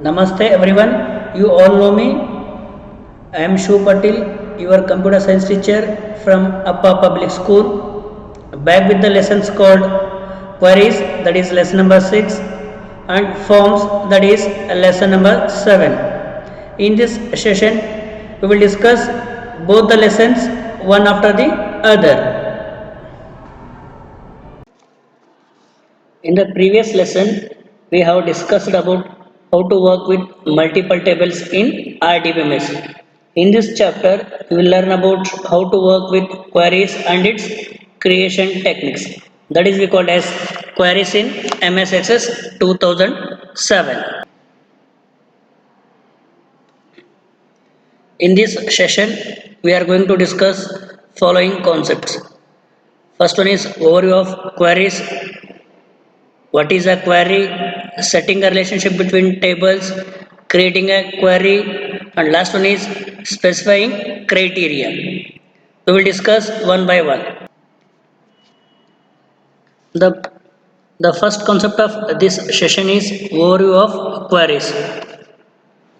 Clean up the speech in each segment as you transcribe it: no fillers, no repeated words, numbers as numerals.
Namaste everyone, you all know me. I am Shu Patil, your computer science teacher from Appa Public School. Back with the lessons called queries, that is lesson number 6, and forms, that is lesson number 7. In this session, we will discuss both the lessons one after the other. In the previous lesson, we have discussed about how to work with multiple tables in RDBMS. In this chapter, we will learn about how to work with queries and its creation techniques. That is we called as queries in MS Access 2007. In this session, we are going to discuss following concepts. First one is overview of queries. What is a query? Setting a relationship between tables, creating a query, and last one is specifying criteria. We will discuss one by one. The, the first concept of this session is overview of queries.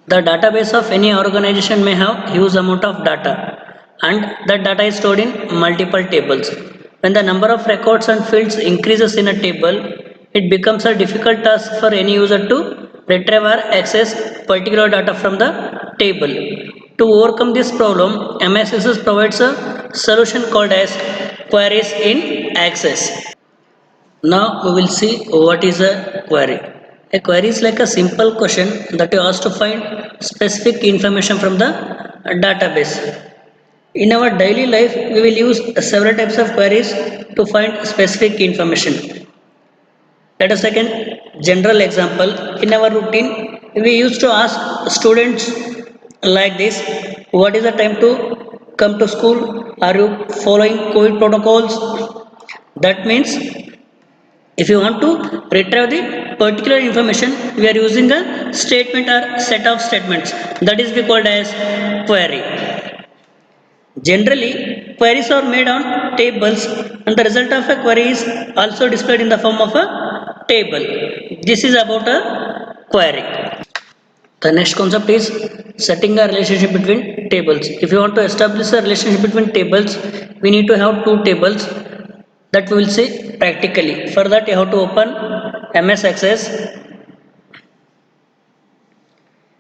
The database of any organization may have huge amount of data and that data is stored in multiple tables. When the number of records and fields increases in a table, it becomes a difficult task for any user to retrieve or access particular data from the table. To overcome this problem, MSSS provides a solution called as queries in access. Now we will see what is a query. A query is like a simple question that you ask to find specific information from the database. In our daily life, we will use several types of queries to find specific information. Let us take a general example. In our routine, we used to ask students like this: what is the time to come to school? Are you following COVID protocols? That means if you want to retrieve the particular information, we are using a statement or set of statements that is we called as query. Generally, queries are made on tables and the result of a query is also displayed in the form of a table. This is about a query. The next concept is setting a relationship between tables. If you want to establish a relationship between tables, we need to have two tables that we will see practically. For that, you have to open MS Access.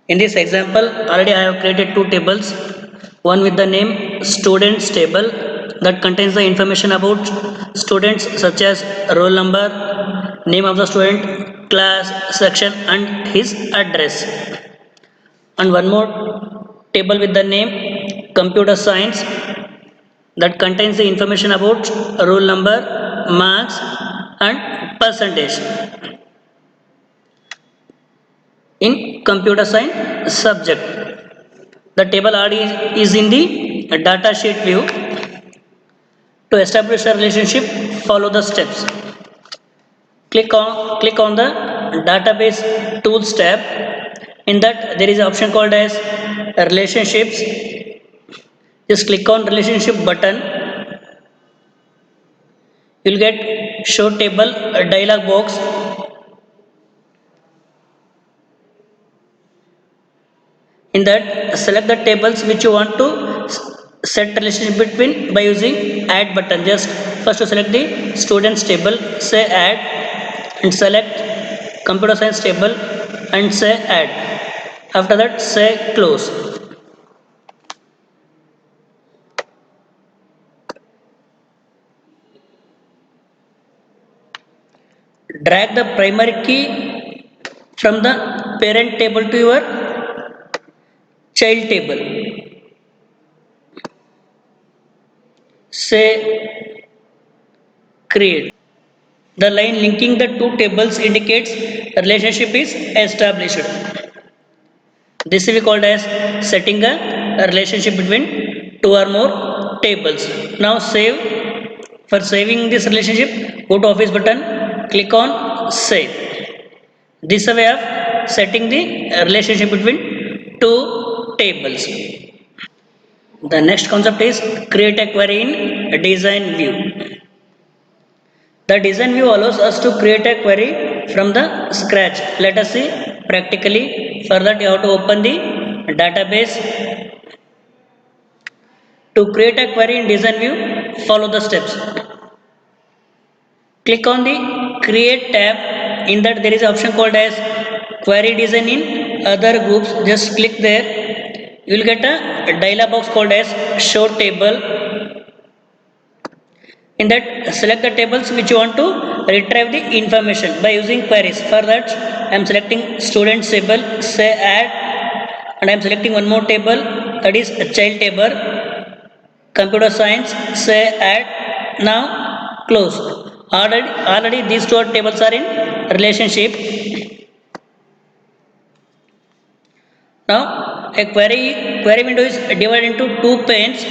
In this example, already I have created two tables. One with the name students table that contains the information about students such as roll number, name of the student, class, section and his address. And one more table with the name computer science that contains the information about roll number, marks and percentage. In computer science subject, the table already is in the data sheet view. To establish a relationship, follow the steps. Click on the database tools tab. In that there is an option called as relationships. Just click on relationship button. You will get show table a dialog box. In that, select the tables which you want to set relationship between by using add button. Just first to select the students table, say add and select computer science table and say add. After that, say close. Drag the primary key from the parent table to your child table. Say create. The line linking the two tables indicates the relationship is established. This is called as setting a relationship between two or more tables. Now save. For saving this relationship, go to office button, click on save. This is a way of setting the relationship between two tables. The next concept is create a query in design view. The design view allows us to create a query from the scratch. Let us see practically. For that you have to open the database. To create a query in design view, follow the steps. Click on the create tab. In that there is an option called as query design in other groups. Just click there. You will get a dialog box called as show table. In that select the tables which you want to retrieve the information by using queries. For that I am selecting students table, say add, and I am selecting one more table, that is a child table. Computer science, say add. Now close. Already these two tables are in relationship. Now a query window is divided into two panes.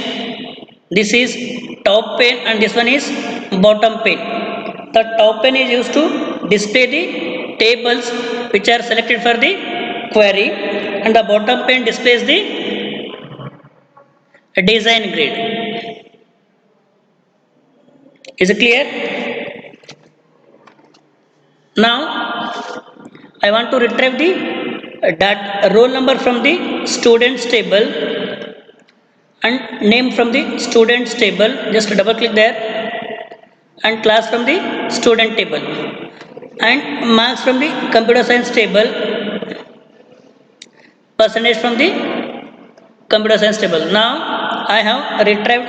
This is top pane and this one is bottom pane. The top pane is used to display the tables which are selected for the query, and the bottom pane displays the design grid. Is it clear? Now I want to retrieve the roll number from the students table and name from the students table. Just double click there, and class from the student table, and marks from the computer science table, percentage from the computer science table. Now I have retrieved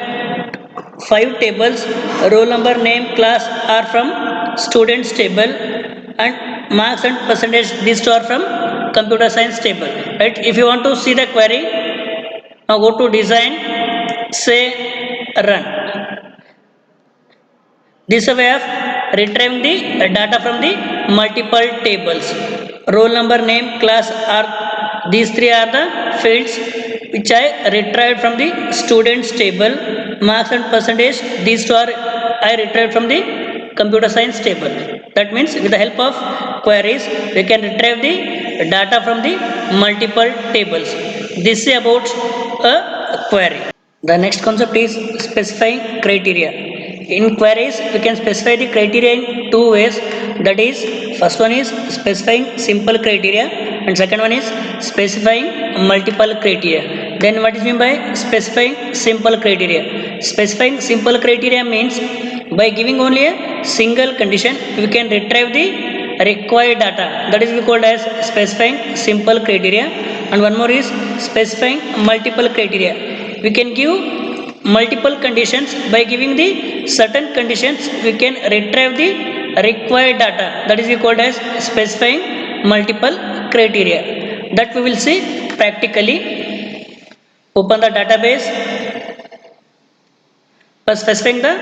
5 tables. Roll number, name, class are from students table, and marks and percentage, these two are from computer science table. Right? If you want to see the query, now go to design, say run. This is a way of retrieving the data from the multiple tables. Roll number, name, class are, these three are the fields which I retrieved from the students table. Marks and percentage, these two are I retrieved from the computer science table. That means with the help of queries we can retrieve the data from the multiple tables. This is about a query. The next concept is specifying criteria. In queries we can specify the criteria in two ways. That is, first one is specifying simple criteria, and second one is specifying multiple criteria. Then what is meant by specifying simple criteria? Specifying simple criteria means by giving only a single condition we can retrieve the required data. That is called as specifying simple criteria. And one more is specifying multiple criteria. We can give multiple conditions. By giving the certain conditions we can retrieve the required data. That is called as specifying multiple criteria. That we will see practically. Open the database. By specifying the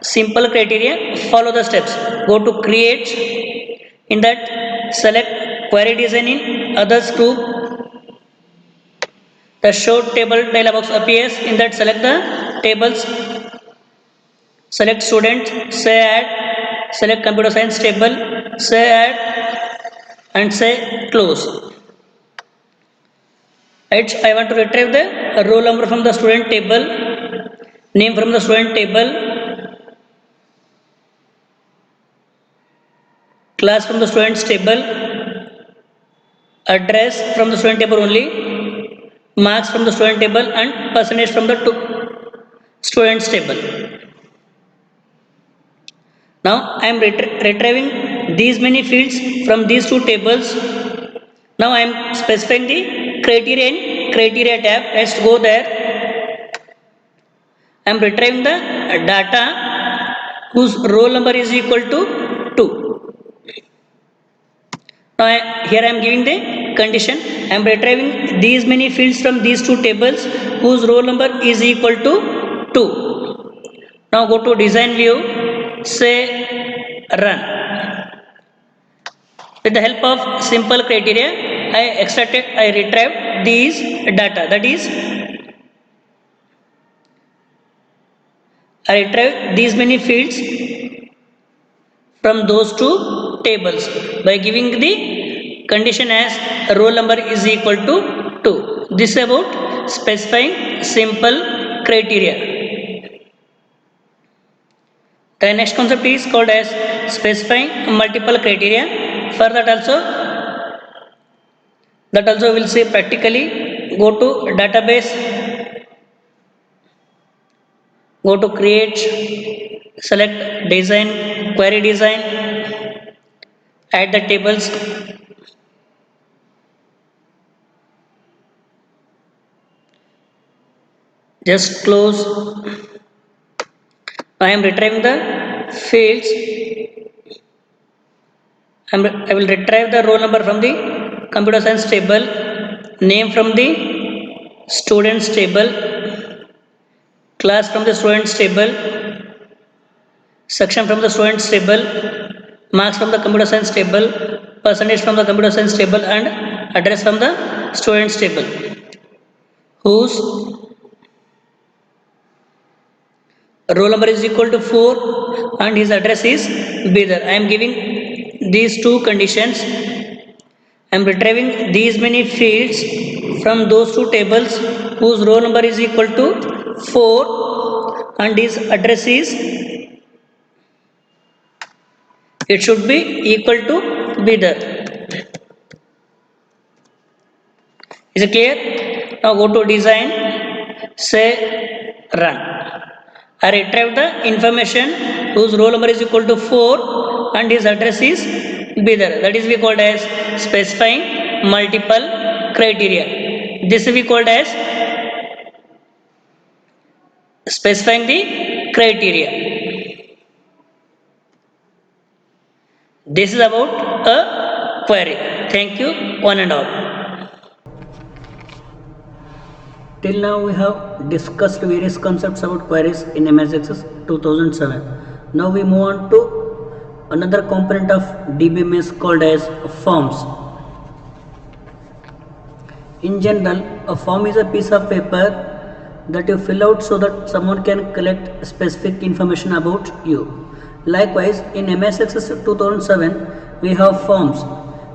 simple criteria, follow the steps. Go to create. In that select query design in others group. The show table dialog box appears. In that select the tables, select student, say add, select computer science table, say add, and say close. Right, I want to retrieve the roll number from the student table, name from the student table, class from the students table, address from the student table only, marks from the student table, and percentage from the students table. Now I am retrieving these many fields from these two tables. Now I am specifying the criteria in criteria tab. Let's go there. I am retrieving the data whose roll number is equal to 2. Now here I am giving the condition. I am retrieving these many fields from these two tables whose roll number is equal to 2. Now go to design view, say run. With the help of simple criteria I retrieved these data. That is, I retrieved these many fields from those two tables by giving the condition as roll number is equal to 2. This is about specifying simple criteria. The next concept is called as specifying multiple criteria. For that also That also we'll see practically. Go to database, go to create, select design, query design, add the tables, just close. I am retrieving the fields. I will retrieve the roll number from the computer science table, name from the students table, class from the students table, section from the students table, marks from the computer science table, percentage from the computer science table, and address from the students table, whose roll number is equal to 4 and his address is Bidar. I am giving these two conditions. I am retrieving these many fields from those two tables whose roll number is equal to 4 and his address is, it should be equal to Bidar. Is it clear? Now go to design, say run. I retrieve the information whose roll number is equal to 4 and his address is Bidar. That is we called as specifying multiple criteria. This we called as specifying the criteria. This is about a query. Thank you, one and all. Till now we have discussed various concepts about queries in MS Access 2007. Now we move on to another component of DBMS called as forms. In general, a form is a piece of paper that you fill out so that someone can collect specific information about you. Likewise, in MS Access 2007, we have forms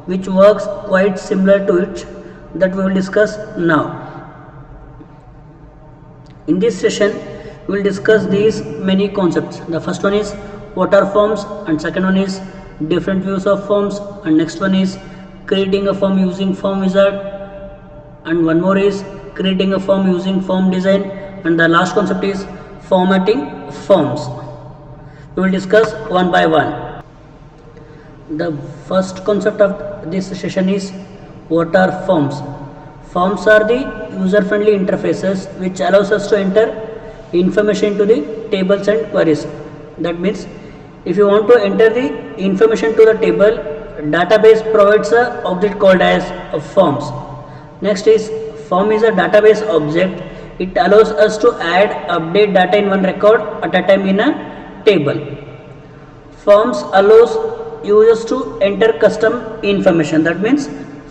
which works quite similar to it, that we will discuss now. In this session, we will discuss these many concepts. The first one is what are forms, and second one is different views of forms, and next one is creating a form using form wizard, and one more is creating a form using form design, and the last concept is formatting forms. We will discuss one by one. The first concept of this session is what are forms. Forms are the user-friendly interfaces which allows us to enter information into the tables and queries. That means if you want to enter the information to the table, database provides a object called as forms. Next is form is a database object. It allows us to add, update data in one record at a time in a table. Forms allows users to enter custom information. That means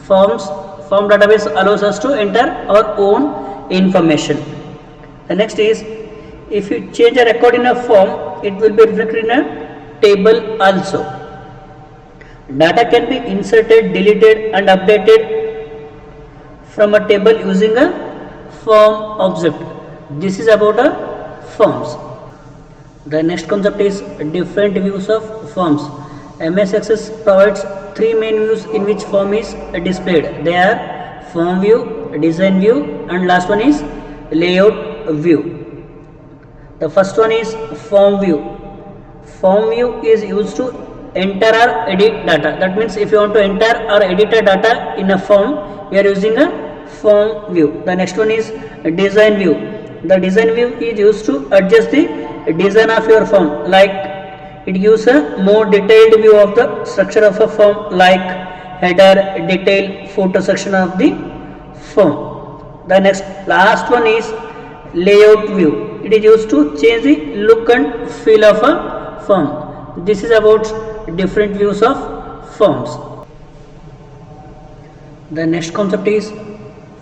form database allows us to enter our own information. The next is if you change a record in a form, it will be reflected in a table also. Data can be inserted, deleted and updated from a table using a form object. This is about a forms. The next concept is different views of forms. MS Access provides three main views in which form is displayed. They are form view, design view, and last one is layout view. The first one is form view. Form view is used to enter or edit data. That means if you want to enter or edit a data in a form, we are using a form view. The next one is design view. The design view is used to adjust the design of your form, like it gives a more detailed view of the structure of a form, like header, detail, footer section of the form. The last one is layout view. It is used to change the look and feel of a form. This is about different views of forms. The next concept is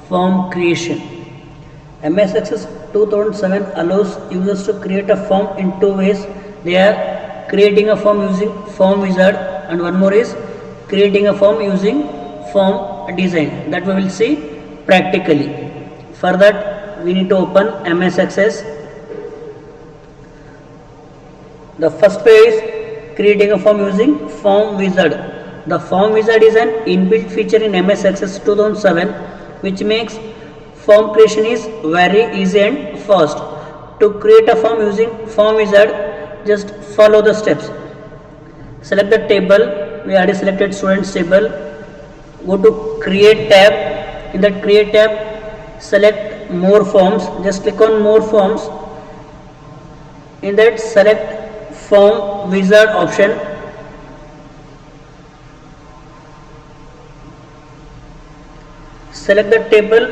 form creation. MS Access 2007 allows users to create a form in two ways. They are creating a form using form wizard, and one more is creating a form using form design, that we will see practically. For that we need to open MS Access. The first page is creating a form using form wizard. The form wizard is an inbuilt feature in MS Access 2007 which makes form creation is very easy and fast. To create a form using form wizard, just follow the steps. Select the table. We already selected students table. Go to create tab. In that create tab, select more forms. Just click on more forms. In that select form wizard option. Select the table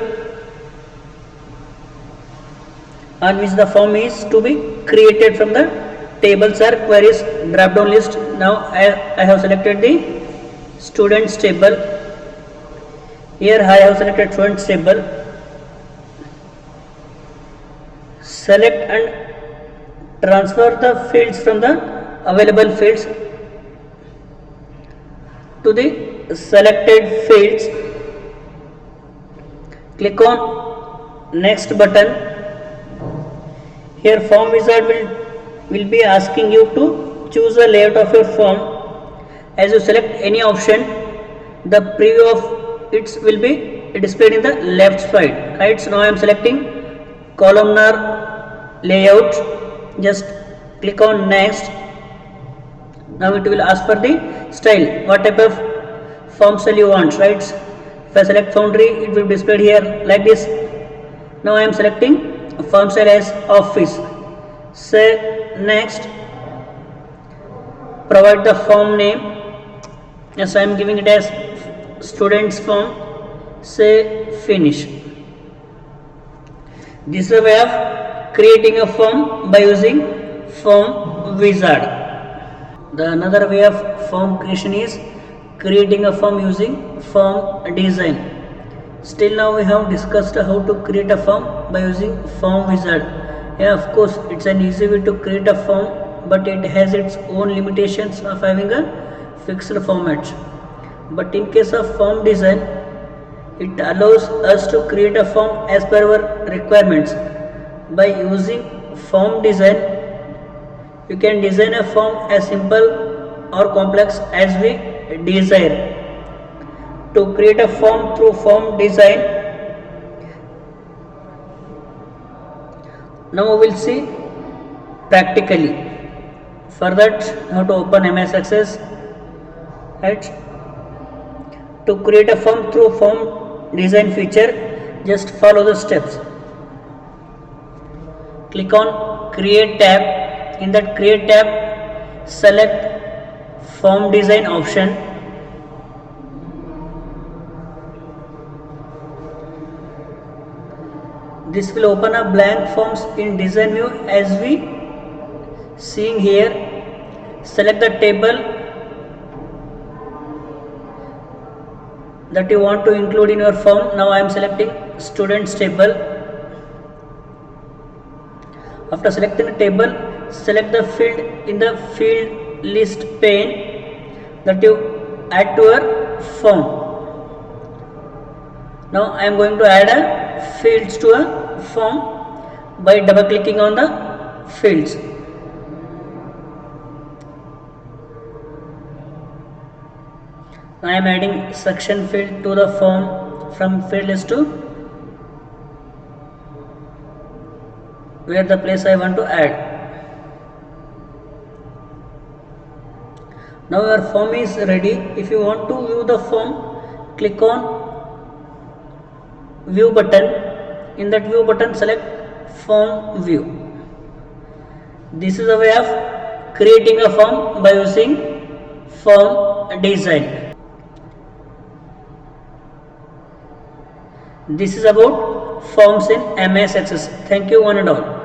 on which the form is to be created from the tables or queries drop down list. Now I have selected the students table. Here I have selected students table. Select and transfer the fields from the available fields to the selected fields. Click on next button. Here form wizard will be asking you to choose the layout of your form. As you select any option, the preview of it will be displayed in the left side. Right, so now I am selecting columnar layout. Just click on next. Now it will ask for the style, what type of form style you want. Right, if I select Foundry, it will be displayed here like this. Now I am selecting form style as office. Say next. Provide the form name. Yes, I am giving it as students form. Say finish. This is a way of creating a form by using form wizard. The another way of form creation is creating a form using form design. Still now we have discussed how to create a form by using form wizard. Yeah, of course it's an easy way to create a form, but it has its own limitations of having a fixed format. But in case of form design, it allows us to create a form as per our requirements. By using form design, you can design a form as simple or complex as we desire. To create a form through form design, now we will see practically. For that, you have to open MS Access. Right? To create a form through form design feature, just follow the steps. Click on create tab. In that create tab, select form design option. This will open up blank forms in design view as we seeing here. Select the table that you want to include in your form. Now I am selecting students table. After selecting the table, select the field in the field list pane that you add to your form. Now I am going to add a fields to a form by double clicking on the fields. I am adding section field to the form from field list to where the place I want to add. Now your form is ready. If you want to view the form, click on view button. In that view button, select form view. This is a way of creating a form by using form design. This is about forms in MS Access. Thank you one and all.